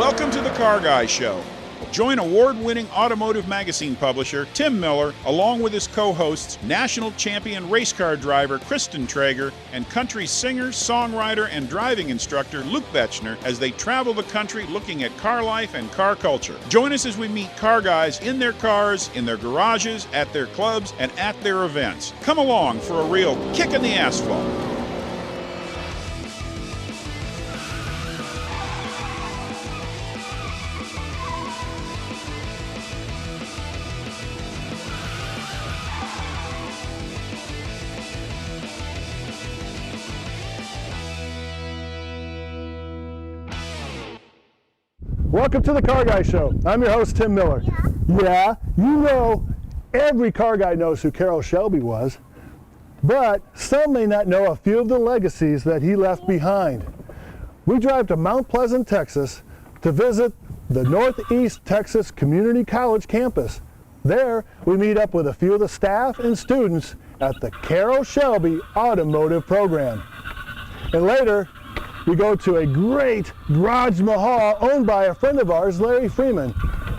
Welcome to the Car Guy Show. Join award-winning automotive magazine publisher Tim Miller, along with his co-hosts, national champion race car driver Kristen Traeger, and country singer, songwriter, and driving instructor Luke Betchner as they travel the country looking at car life and car culture. Join us as we meet car guys in their cars, in their garages, at their clubs, and at their events. Come along for a real kick in the asphalt. Welcome to the Car Guy Show. I'm your host, Tim Miller. Yeah, you know, every car guy knows who Carroll Shelby was, but some may not know a few of the legacies that he left behind. We drive to Mount Pleasant, Texas to visit the Northeast Texas Community College campus. There, we meet up with a few of the staff and students at the Carroll Shelby Automotive program. And later, we go to a great garage Mahal owned by a friend of ours, Larry Freeman.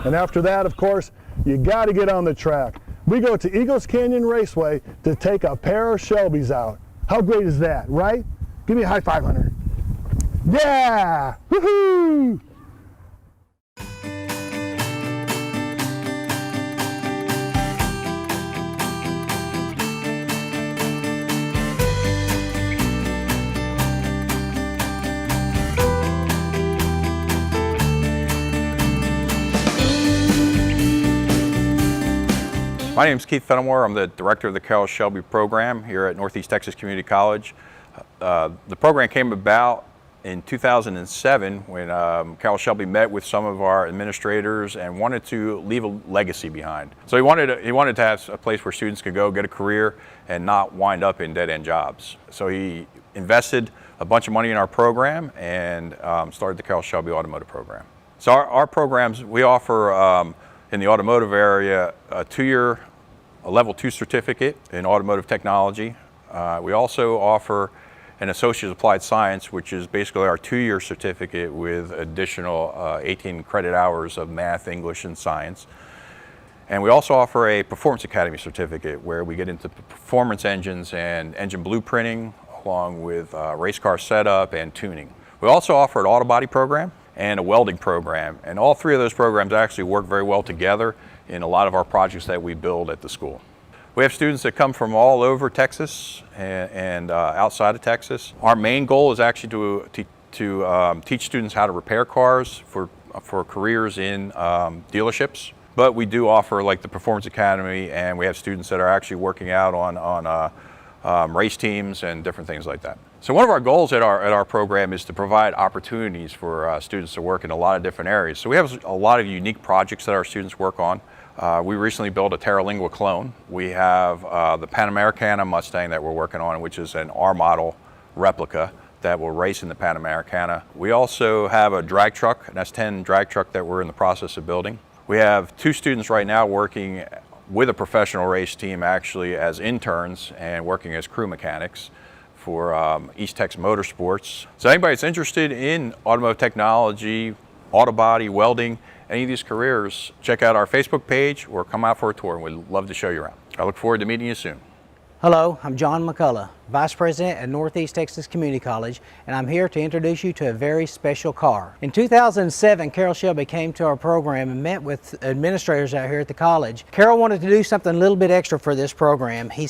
And after that, of course, you got to get on the track. We go to Eagles Canyon Raceway to take a pair of Shelbys out. How great is that, right? Give me a high five, Hunter. Yeah! Woohoo! My name is Keith Fenimore. I'm the director of the Carroll Shelby program here at Northeast Texas Community College. The program came about in 2007 when Carroll Shelby met with some of our administrators and wanted to leave a legacy behind. So he wanted to have a place where students could go get a career and not wind up in dead-end jobs. So he invested a bunch of money in our program and started the Carroll Shelby Automotive program. So our programs, we offer in the automotive area, a level 2 certificate in automotive technology. We also offer an Associate of Applied Science, which is basically our 2-year certificate with additional 18 credit hours of math, English, and science. And we also offer a Performance Academy certificate where we get into performance engines and engine blueprinting, along with race car setup and tuning. We also offer an auto body program and a welding program. And all three of those programs actually work very well together in a lot of our projects that we build at the school. We have students that come from all over Texas and outside of Texas. Our main goal is actually to teach students how to repair cars for careers in dealerships. But we do offer like the Performance Academy, and we have students that are actually working out on race teams and different things like that. So one of our goals at our program is to provide opportunities for students to work in a lot of different areas. So we have a lot of unique projects that our students work on. We recently built a Terlingua clone. We have the Americana Mustang that we're working on, which is an R model replica that will race in the Americana. We also have a drag truck, an S10 drag truck that we're in the process of building. We have 2 students right now working with a professional race team actually as interns and working as crew mechanics for East Texas Motorsports. So anybody that's interested in automotive technology, auto body, welding, any of these careers, check out our Facebook page or come out for a tour, and we'd love to show you around. I look forward to meeting you soon. Hello, I'm John McCullough, Vice President at Northeast Texas Community College, and I'm here to introduce you to a very special car. In 2007, Carroll Shelby came to our program and met with administrators out here at the college. Carroll wanted to do something a little bit extra for this program. He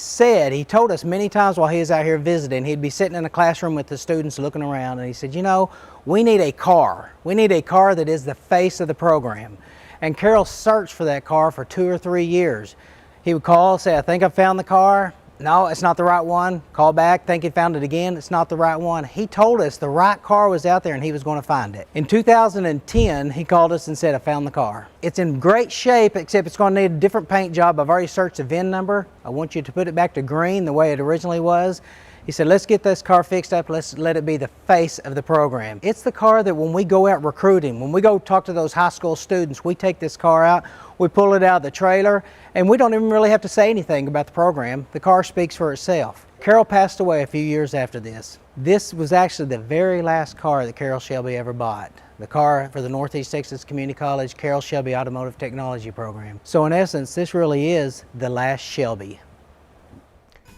told us many times while he was out here visiting, he'd be sitting in a classroom with the students looking around, and he said, you know, we need a car. We need a car that is the face of the program. And Carroll searched for that car for 2 or 3 years. He would call, say, I think I found the car. No, it's not the right one. Call back, think he found it again. It's not the right one. He told us the right car was out there and he was going to find it. In 2010, he called us and said, I found the car. It's in great shape, except it's going to need a different paint job. I've already searched the VIN number. I want you to put it back to green the way it originally was. He said, let's get this car fixed up. Let's let it be the face of the program. It's the car that when we go out recruiting, when we go talk to those high school students, we take this car out, we pull it out of the trailer, and we don't even really have to say anything about the program. The car speaks for itself. Carroll passed away a few years after this. This was actually the very last car that Carroll Shelby ever bought. The car for the Northeast Texas Community College Carroll Shelby Automotive Technology Program. So in essence, this really is the last Shelby.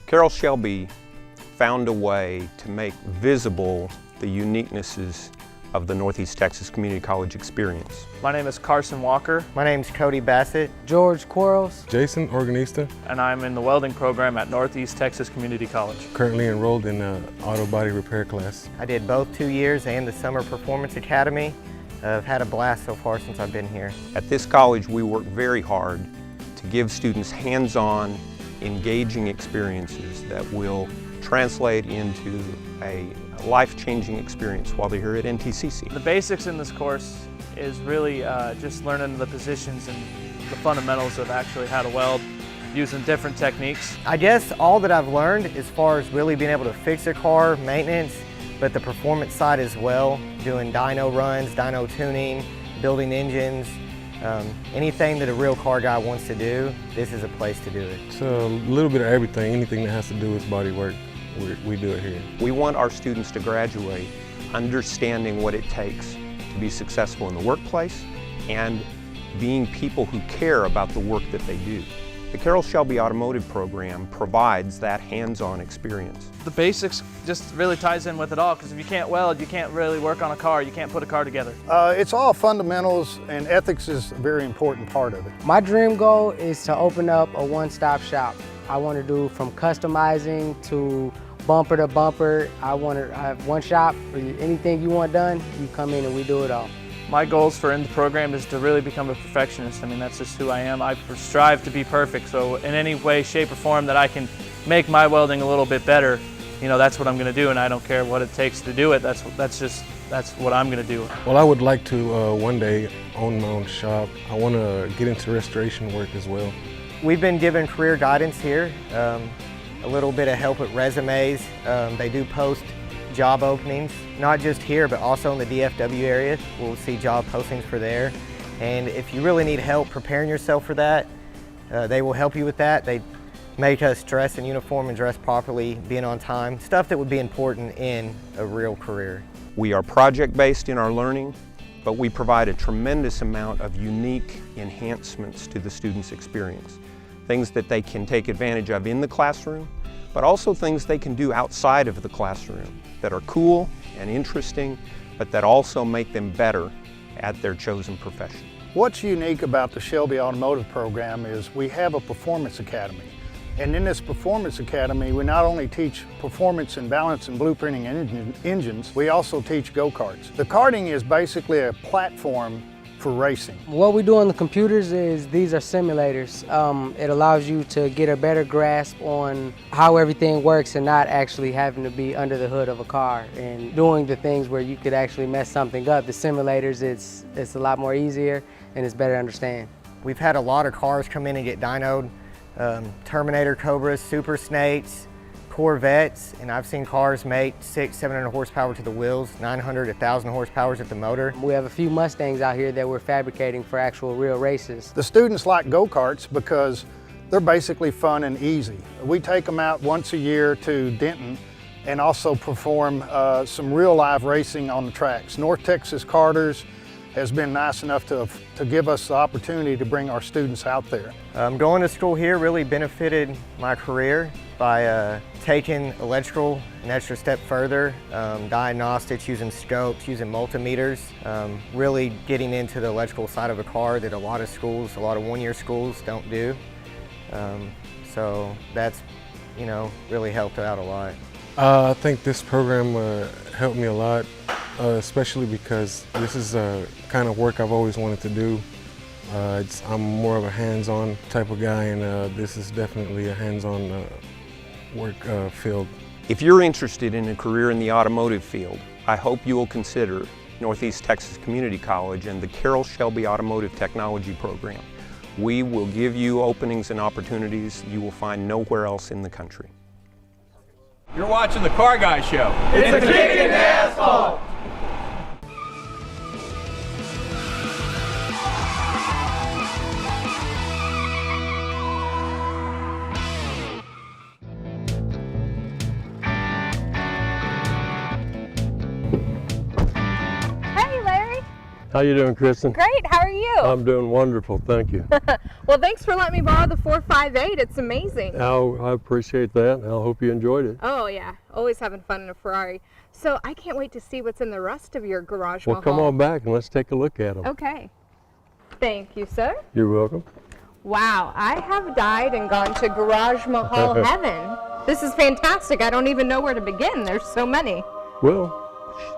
Carroll Shelby found a way to make visible the uniquenesses of the Northeast Texas Community College experience. My name is Carson Walker. My name's Cody Bassett. George Quarles. Jason Organista. And I'm in the welding program at Northeast Texas Community College. Currently enrolled in the auto body repair class. I did both 2 years and the Summer Performance Academy. I've had a blast so far since I've been here. At this college, we work very hard to give students hands-on, engaging experiences that will translate into a life-changing experience while they're here at NTCC. The basics in this course is really just learning the positions and the fundamentals of actually how to weld using different techniques. I guess all that I've learned as far as really being able to fix a car, maintenance, but the performance side as well, doing dyno runs, dyno tuning, building engines, anything that a real car guy wants to do, this is a place to do it. It's a little bit of everything, anything that has to do with body work. We do it here. We want our students to graduate understanding what it takes to be successful in the workplace and being people who care about the work that they do. The Carroll Shelby Automotive program provides that hands-on experience. The basics just really ties in with it all, because if you can't weld, you can't really work on a car, you can't put a car together. It's all fundamentals, and ethics is a very important part of it. My dream goal is to open up a one-stop shop. I want to do from customizing to bumper to bumper. I have one shop. Anything you want done, you come in and we do it all. My goals for in the program is to really become a perfectionist. I mean, that's just who I am. I strive to be perfect, so in any way, shape, or form that I can make my welding a little bit better, you know, that's what I'm going to do, and I don't care what it takes to do it. That's what I'm going to do. Well, I would like to one day own my own shop. I want to get into restoration work as well. We've been given career guidance here, a little bit of help with resumes. They do post job openings, not just here, but also in the DFW area. We'll see job postings for there. And if you really need help preparing yourself for that, they will help you with that. They make us dress in uniform and dress properly, being on time, stuff that would be important in a real career. We are project-based in our learning, but we provide a tremendous amount of unique enhancements to the students' experience. Things that they can take advantage of in the classroom, but also things they can do outside of the classroom that are cool and interesting, but that also make them better at their chosen profession. What's unique about the Shelby Automotive program is we have a performance academy. And in this performance academy, we not only teach performance and balance and blueprinting engines, we also teach go-karts. The karting is basically a platform for racing. What we do on the computers is these are simulators. It allows you to get a better grasp on how everything works and not actually having to be under the hood of a car and doing the things where you could actually mess something up. The simulators, it's a lot more easier and it's better to understand. We've had a lot of cars come in and get dynoed. Terminator Cobras, Super Snakes, Corvettes, and I've seen cars make 600-700 horsepower to the wheels, 900-1,000 horsepower at the motor. We have a few Mustangs out here that we're fabricating for actual real races. The students like go-karts because they're basically fun and easy. We take them out once a year to Denton and also perform some real live racing on the tracks. North Texas Carters has been nice enough to give us the opportunity to bring our students out there. Going to school here really benefited my career by taking electrical an extra step further, diagnostics, using scopes, using multimeters, really getting into the electrical side of a car that a lot of schools, a lot of one-year schools don't do. So that's, you know, really helped out a lot. I think this program helped me a lot, especially because this is a kind of work I've always wanted to do. I'm more of a hands-on type of guy, and this is definitely a hands-on work field. If you're interested in a career in the automotive field, I hope you will consider Northeast Texas Community College and the Carroll Shelby Automotive Technology Program. We will give you openings and opportunities you will find nowhere else in the country. You're watching The Car Guy Show. It's a kick in the asphalt! How you doing, Kristen? Great, how are you? I'm doing wonderful, thank you. Well, thanks for letting me borrow the 458. It's amazing. I appreciate that. I hope you enjoyed it. Oh yeah, always having fun in a Ferrari. So I can't wait to see what's in the rest of your garage, Well, Mahal. come on back and let's take a look at them. Okay. Thank you, sir. You're welcome. Wow, I have died and gone to Garage Mahal heaven. This is fantastic. I don't even know where to begin. There's so many. Well,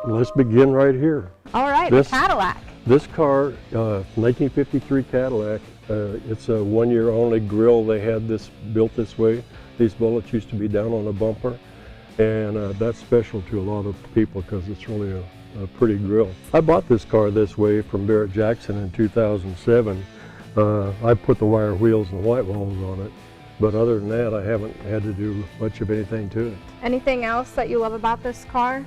let's begin right here. All right, a Cadillac. This car, 1953 Cadillac, it's a one-year only grill. They had this built this way. These bullets used to be down on the bumper, and that's special to a lot of people because it's really a pretty grill. I bought this car this way from Barrett Jackson in 2007. I put the wire wheels and white walls on it, but other than that, I haven't had to do much of anything to it. Anything else that you love about this car?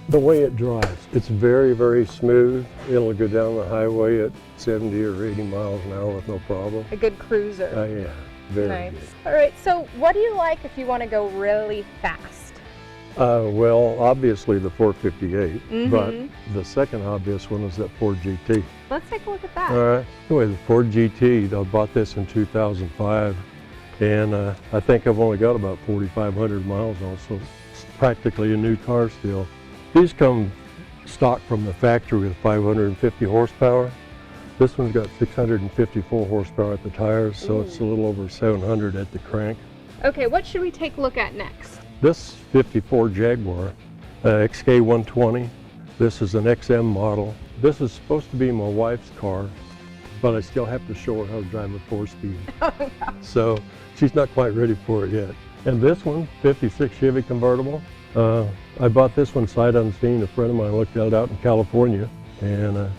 The way it drives, it's very, very smooth. It'll go down the highway at 70 or 80 miles an hour with no problem. A good cruiser. Yeah, very nice. good. All right, so what do you like if you want to go really fast? Well, obviously the 458, but the second obvious one is that Ford GT. Let's take a look at that. All right. Anyway, the Ford GT, I bought this in 2005, and I think I've only got about 4,500 miles on, so it's practically a new car still. These come stock from the factory with 550 horsepower. This one's got 654 horsepower at the tires, so it's a little over 700 at the crank. Okay, what should we take a look at next? This 54 Jaguar XK120, this is an XM model. This is supposed to be my wife's car, but I still have to show her how to drive a 4-speed. So she's not quite ready for it yet. And this one, 56 Chevy convertible. I bought this one sight unseen. A friend of mine looked at it out in California, and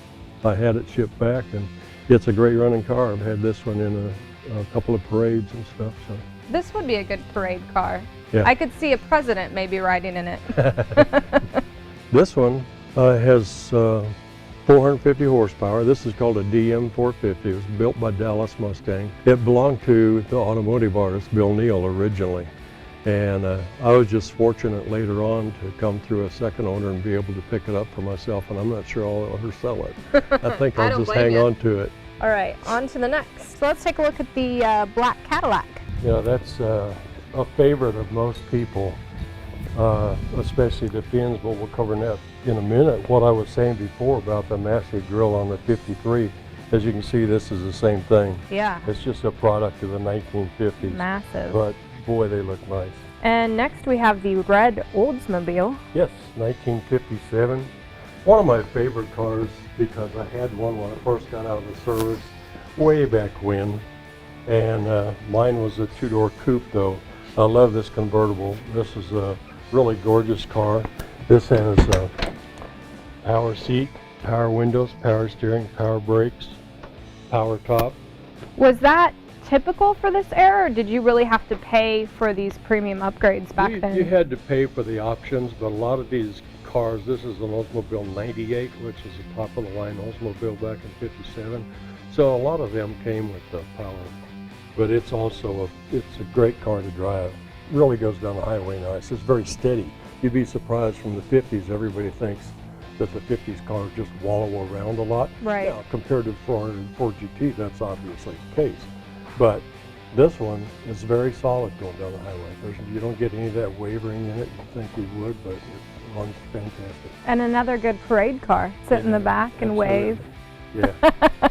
I had it shipped back, and it's a great running car. I've had this one in a couple of parades and stuff. So this would be a good parade car. Yeah. I could see a president maybe riding in it. This one has 450 horsepower. This is called a DM 450. It was built by Dallas Mustang. It belonged to the automotive artist Bill Neale originally. And I was just fortunate later on to come through a second owner and be able to pick it up for myself, and I'm not sure I'll ever sell it. I think I'll just hang on to it. All right, on to the next. So let's take a look at the black Cadillac. Yeah, that's a favorite of most people, especially the Finns, but we'll cover that in a minute. What I was saying before about the massive grille on the 53, as you can see, this is the same thing. Yeah. It's just a product of the 1950s. Massive. But boy, they look nice. And next we have the red Oldsmobile. Yes, 1957. One of my favorite cars because I had one when I first got out of the service way back when. And mine was a two-door coupe though. I love this convertible. This is a really gorgeous car. This has a power seat, power windows, power steering, power brakes, power top. Was that typical for this era, or did you really have to pay for these premium upgrades back then? You had to pay for the options, but a lot of these cars, this is an Oldsmobile 98, which is a top of the line Oldsmobile back in 57. So a lot of them came with the power, but it's also it's a great car to drive. Really goes down the highway nice. It's very steady. You'd be surprised from the 50s, everybody thinks that the 50s cars just wallow around a lot. Right. Now, compared to the 404 GT, that's obviously the case. But this one is very solid going down the highway. You don't get any of that wavering in it. You think you would, but it runs fantastic. And another good parade car. Sit in the back and wave. Yeah,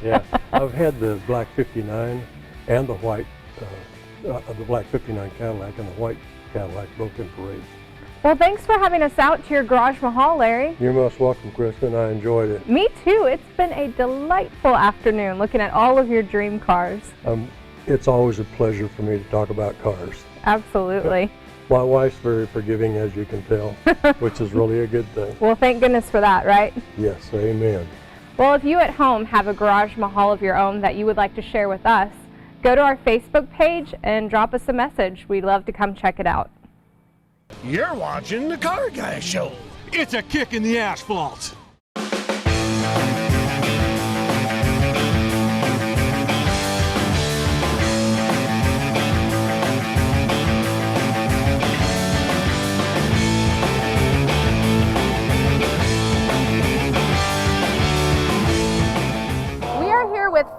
yeah. I've had the black 59 and the white, the black 59 Cadillac and the white Cadillac, both in parades. Well, thanks for having us out to your Garage Mahal, Larry. You're most welcome, Kristen. I enjoyed it. Me too. It's been a delightful afternoon looking at all of your dream cars. It's always a pleasure for me to talk about cars. Absolutely. My wife's very forgiving, as you can tell, which is really a good thing. Well, thank goodness for that, right? Yes, amen. Well, if you at home have a Garage Mahal of your own that you would like to share with us, go to our Facebook page and drop us a message. We'd love to come check it out. You're watching the Car Guy Show. It's a kick in the asphalt.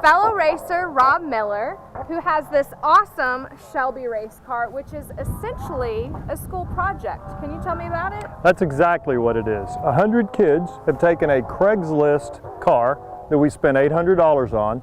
fellow racer, Rob Miller, who has this awesome Shelby race car, which is essentially a school project. Can you tell me about it? That's exactly what it is. 100 kids have taken a Craigslist car that we spent $800 on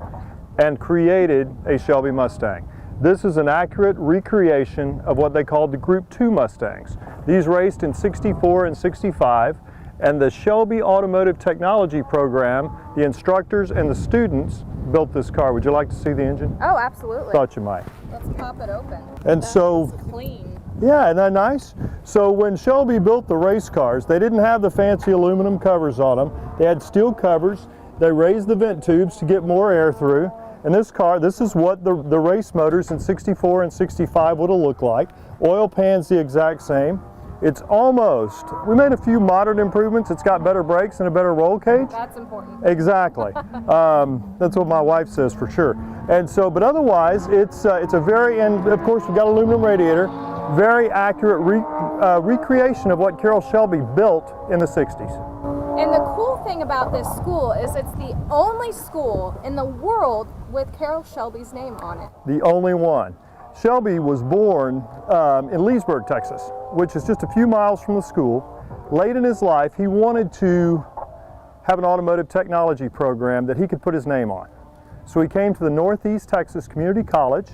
and created a Shelby Mustang. This is an accurate recreation of what they called the Group 2 Mustangs. These raced in 64 and 65, and the Shelby Automotive Technology Program, the instructors and the students built this car. Would you like to see the engine? Oh, absolutely. Thought you might. Let's pop it open. And so, Clean. yeah, isn't that nice? So when Shelby built the race cars, they didn't have the fancy aluminum covers on them. They had steel covers. They raised the vent tubes to get more air through. And this car, this is what the race motors in 64 and 65 would have looked like. Oil pan's the exact same. It's almost, we made a few modern improvements. It's got better brakes and a better roll cage. That's important. Exactly. That's what my wife says for sure. And so, but otherwise, it's a very, and of course we've got aluminum radiator, very accurate recreation of what Carroll Shelby built in the 60s. And the cool thing about this school is it's the only school in the world with Carroll Shelby's name on it. The only one. Shelby was born in Leesburg, Texas, which is just a few miles from the school. Late in his life, he wanted to have an automotive technology program that he could put his name on. So he came to the Northeast Texas Community College,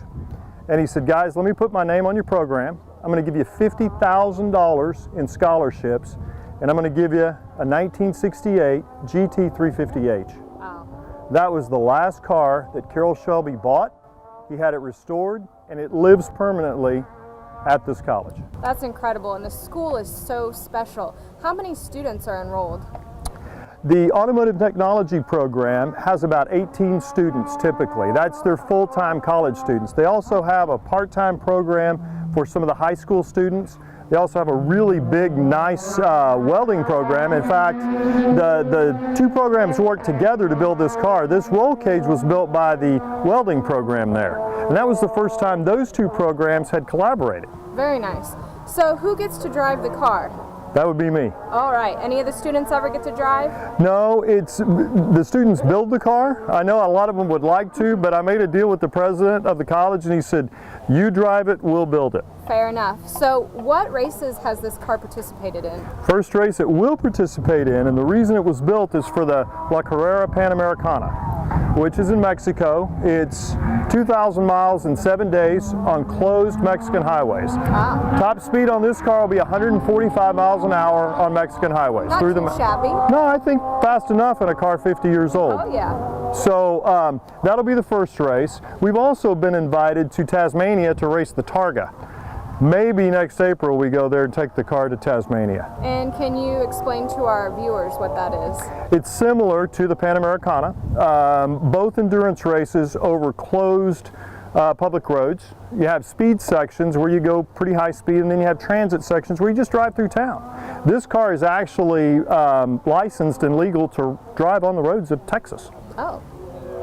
and he said, guys, let me put my name on your program. I'm going to give you $50,000 in scholarships, and I'm going to give you a 1968 GT350H. Wow. That was the last car that Carroll Shelby bought. He had it restored, and it lives permanently at this college. That's incredible, and the school is so special. How many students are enrolled? The Automotive Technology Program has about 18 students typically. That's their full-time college students. They also have a part-time program for some of the high school students. They also have a really big, nice welding program. In fact, the two programs work together to build this car. This roll cage was built by the welding program there. And that was the first time those two programs had collaborated. Very nice. So who gets to drive the car? That would be me. All right. Any of the students ever get to drive? No, it's the students build the car. I know a lot of them would like to, but I made a deal with the president of the college and he said, you drive it, we'll build it. Fair enough. So what races has this car participated in? First race it will participate in, and the reason it was built is for the Carrera Americana, which is in Mexico. It's 2,000 miles in 7 days on closed Mexican highways. Wow. Top speed on this car will be 145 miles an hour on Mexican highways. Not too shabby. No, I think fast enough in a car 50 years old. Oh yeah. So that'll be the first race. We've also been invited to Tasmania to race the Targa. Maybe next April we go there and take the car to Tasmania. And can you explain to our viewers what that is? It's similar to the Americana. Both endurance races over closed public roads. You have speed sections where you go pretty high speed, and then you have transit sections where you just drive through town. This car is actually licensed and legal to drive on the roads of Texas. Oh.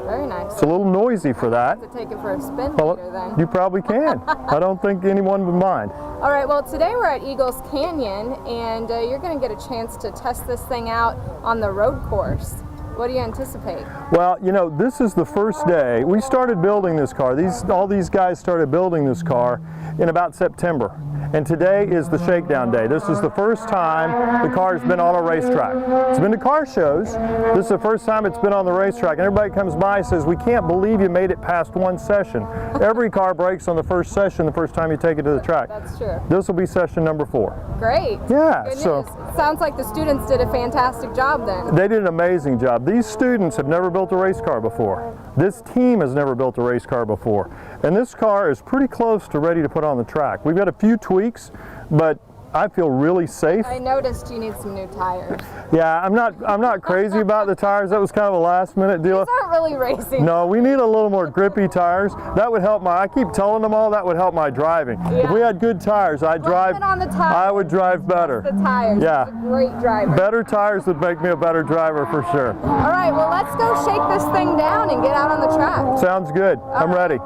Very nice. It's a little noisy for that. To take it for a spin Well, later then. you probably can. I don't think anyone would mind. All right, well today we're at Eagles Canyon and you're going to get a chance to test this thing out on the road course. What do you anticipate? Well, you know, this is the first day. We started building this car. All these guys started building this car in about September. And today is the shakedown day. This is the first time the car's been on a racetrack. It's been to car shows. This is the first time it's been on the racetrack. And everybody comes by and says, we can't believe you made it past one session. Every car breaks on the first session the first time you take it to the track. That's true. This will be session number 4. Great. Yeah. Good so news. Sounds like the students did a fantastic job then. They did an amazing job. These students have never built a race car before. This team has never built a race car before. And this car is pretty close to ready to put on the track. We've got a few tweaks, but I feel really safe. I noticed you need some new tires. Yeah, I'm not crazy about the tires. That was kind of a last minute deal. These aren't really racing. No, we need a little more grippy tires. That would help I keep telling them all that would help my driving. Yeah. If we had good tires, I would drive better. The tires. Yeah. He's a great driver. Better tires would make me a better driver for sure. All right, well let's go shake this thing down and get out on the track. Sounds good. I'm ready.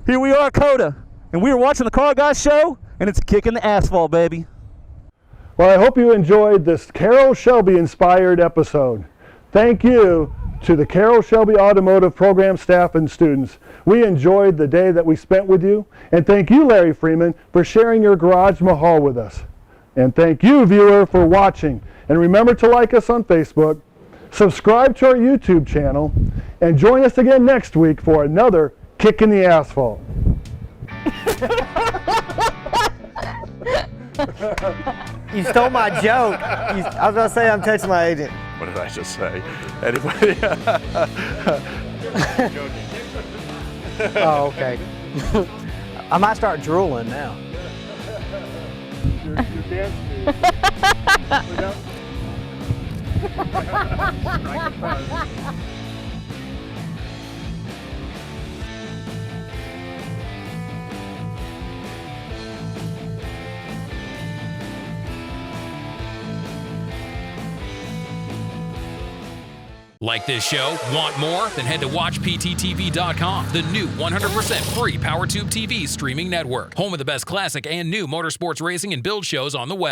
Here we are, Coda, and we are watching the Car Guy Show, and it's kicking the asphalt, baby. Well, I hope you enjoyed this Carroll Shelby inspired episode. Thank you to the Carroll Shelby Automotive program staff and students. We enjoyed the day that we spent with you, and thank you, Larry Freeman, for sharing your garage Mahal with us. And thank you, viewer, for watching. And remember to like us on Facebook, subscribe to our YouTube channel, and join us again next week for another Kick in the Asphalt. You stole my joke. I was about to say I'm touching my agent. What did I just say? Anybody? Oh, okay. I might start drooling now. Like this show? Want more? Then head to WatchPTTV.com, the new 100% free PowerTube TV streaming network. Home of the best classic and new motorsports racing and build shows on the web.